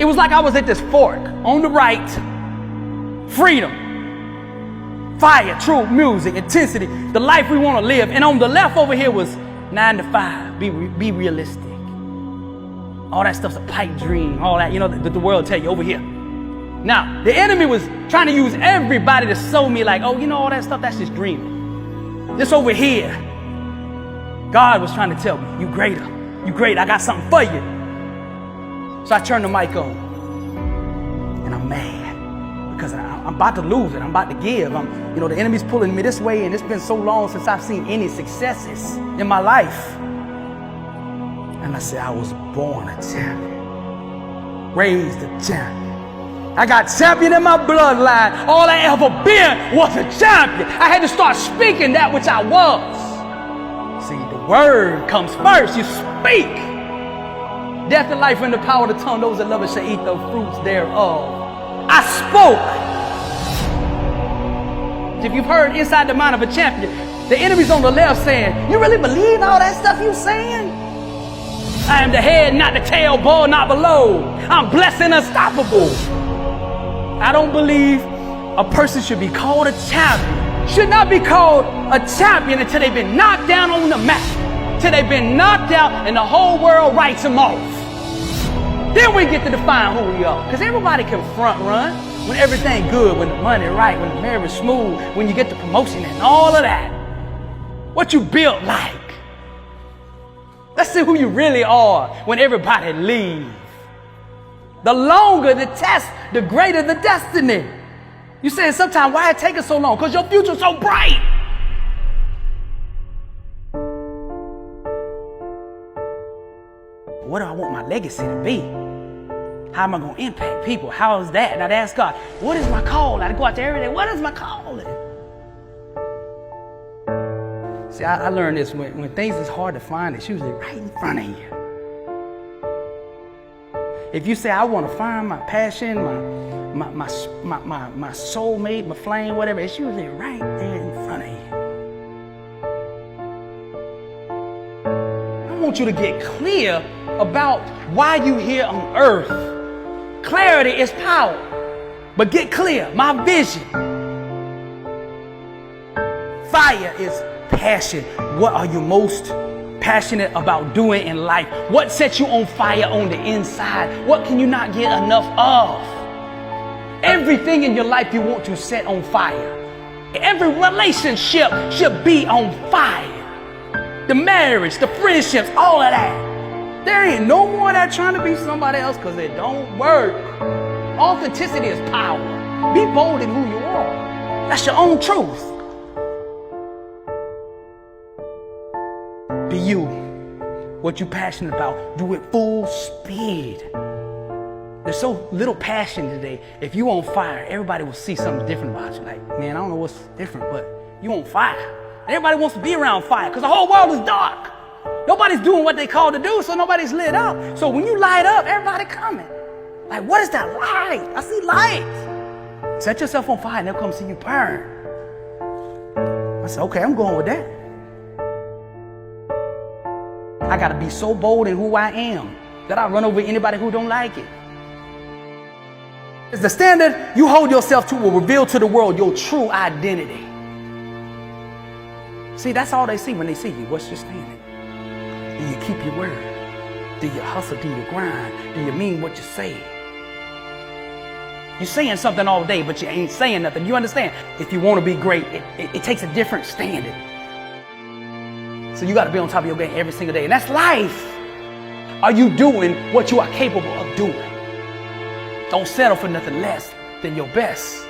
It was like I was at this fork. On the right, freedom, fire, true music, intensity, the life we want to live. And on the left over here was 9 to 5, be realistic. All that stuff's a pipe dream, all that, the world tell you over here. Now, the enemy was trying to use everybody to show me like, oh, all that stuff, that's just dreaming. This over here, God was trying to tell me, you greater, I got something for you. So I turned the mic on, and I'm mad because I'm about to lose it. I'm about to give. The enemy's pulling me this way, and it's been so long since I've seen any successes in my life. And I said, I was born a champion, raised a champion. I got champion in my bloodline. All I ever been was a champion. I had to start speaking that which I was. See, the word comes first. You speak. Death and life in the power of the tongue. Those that love it shall eat the fruits thereof. I spoke. If you've heard inside the mind of a champion, the enemy's on the left saying, you really believe all that stuff you saying? I am the head, not the tail, above, not below. I'm blessed and unstoppable. I don't believe a person should be called a champion. Should not be called a champion until they've been knocked down on the map. Till they've been knocked out and the whole world writes them off. Then we get to define who we are. Because everybody can front run when everything good, when the money right, when the marriage smooth, when you get the promotion and all of that. What you built like. Let's see who you really are when everybody leaves. The longer the test, the greater the destiny. You saying sometimes why it take us so long? Because your future's so bright. What do I want my legacy to be? How am I going to impact people? How is that? And I'd ask God, what is my call? I'd go out there every day. What is my calling? See, I learned this when things is hard to find, it's usually right in front of you. If you say, I want to find my passion, my soulmate, my flame, whatever, it's usually right there in front of you. I want you to get clear about why you here on earth. Clarity is power. But get clear, my vision. Fire is passion. What are you most passionate about doing in life? What sets you on fire on the inside? What can you not get enough of? Everything in your life you want to set on fire. Every relationship should be on fire. The marriage, the friendships, all of that. There ain't no more of that trying to be somebody else because it don't work. Authenticity is power. Be bold in who you are. That's your own truth. Be you. What you passionate about, do it full speed. There's so little passion today. If you on fire, everybody will see something different about you. Like, man, I don't know what's different, but you on fire. Everybody wants to be around fire because the whole world is dark. Nobody's doing what they called to do, so nobody's lit up. So when you light up, everybody coming. Like, what is that light? I see light. Set yourself on fire and they'll come see you burn. I said, okay, I'm going with that. I got to be so bold in who I am that I run over anybody who don't like it. It's the standard you hold yourself to will reveal to the world your true identity. See, that's all they see when they see you. What's your standard? Do you keep your word? Do you hustle? Do you grind? Do you mean what you say? You're saying something all day, but you ain't saying nothing. You understand? If you want to be great, it takes a different standard. So you got to be on top of your game every single day. And that's life. Are you doing what you are capable of doing? Don't settle for nothing less than your best.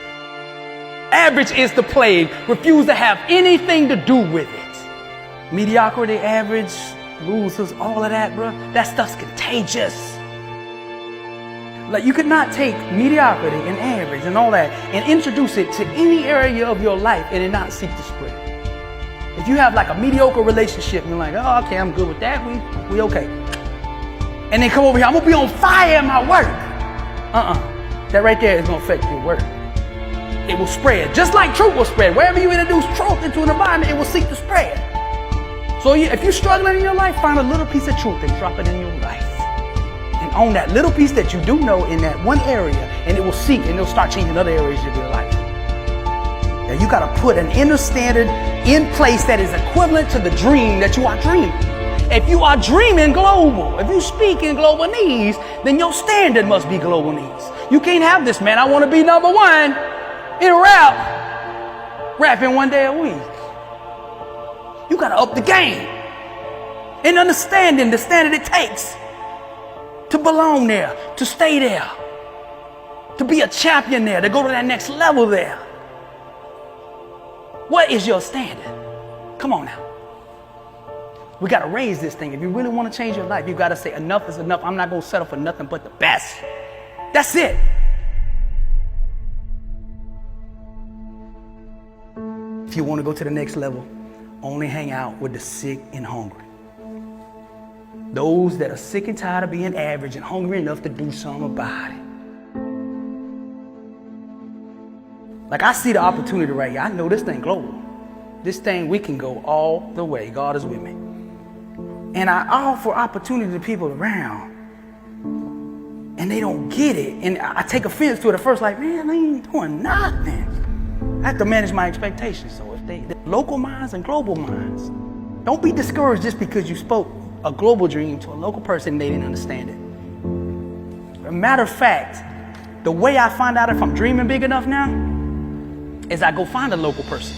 Average is the plague. Refuse to have anything to do with it. Mediocrity, average, losers, all of that, bro. That stuff's contagious. Like, you could not take mediocrity and average and all that and introduce it to any area of your life and it not seek to spread. If you have like a mediocre relationship and you're like, oh, okay, I'm good with that, we okay. And then come over here, I'm gonna be on fire in my work. That right there is gonna affect your work. It will spread, just like truth will spread. Wherever you introduce truth into an environment, it will seek to spread. So if you're struggling in your life, find a little piece of truth and drop it in your life. And on that little piece that you do know in that one area, and it will seek and it'll start changing other areas of your life. Now you got to put an inner standard in place that is equivalent to the dream that you are dreaming. If you are dreaming global, if you speak in global needs, then your standard must be global needs. You can't have this, man. I want to be number one in rapping one day a week. You got to up the game and understanding the standard it takes to belong there, to stay there, to be a champion there, to go to that next level there. What is your standard? Come on now. We got to raise this thing. If you really want to change your life, you got to say enough is enough. I'm not going to settle for nothing but the best. That's it. If you want to go to the next level, only hang out with the sick and hungry. Those that are sick and tired of being average and hungry enough to do something about it. Like, I see the opportunity right here. I know this thing global. This thing, we can go all the way. God is with me. And I offer opportunity to people around, and they don't get it. And I take offense to it at first, like, man, they ain't doing nothing. I have to manage my expectations. So if they local minds and global minds, don't be discouraged just because you spoke a global dream to a local person and they didn't understand it. As a matter of fact, the way I find out if I'm dreaming big enough now is I go find a local person.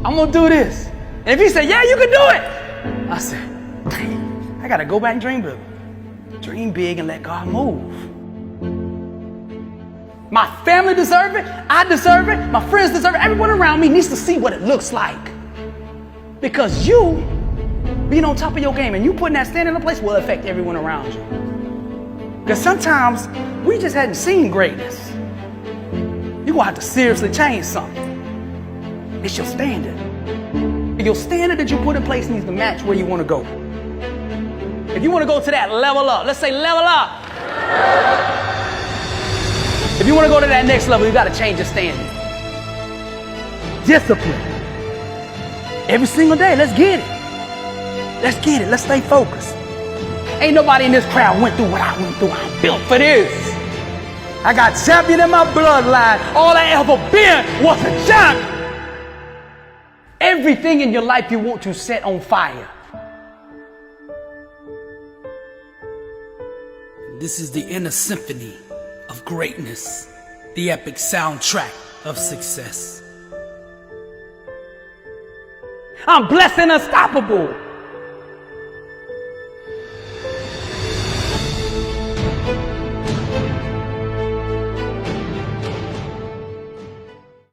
I'm gonna do this. And if he say, yeah, you can do it, I said, dang, I gotta go back and dream big. Dream big and let God move. My family deserve it, I deserve it, my friends deserve it, everyone around me needs to see what it looks like. Because you being on top of your game and you putting that standard in place will affect everyone around you. Because sometimes we just hadn't seen greatness. You're gonna have to seriously change something. It's your standard. Your standard that you put in place needs to match where you want to go. If you want to go to that level up, let's say level up. If you want to go to that next level, you got to change your standard. Discipline. Every single day, let's get it. Let's get it. Let's stay focused. Ain't nobody in this crowd went through what I went through. I'm built for this. I got champion in my bloodline. All I ever been was a champion. Everything in your life you want to set on fire. This is the inner symphony of greatness, the epic soundtrack of success. I'm blessed and unstoppable.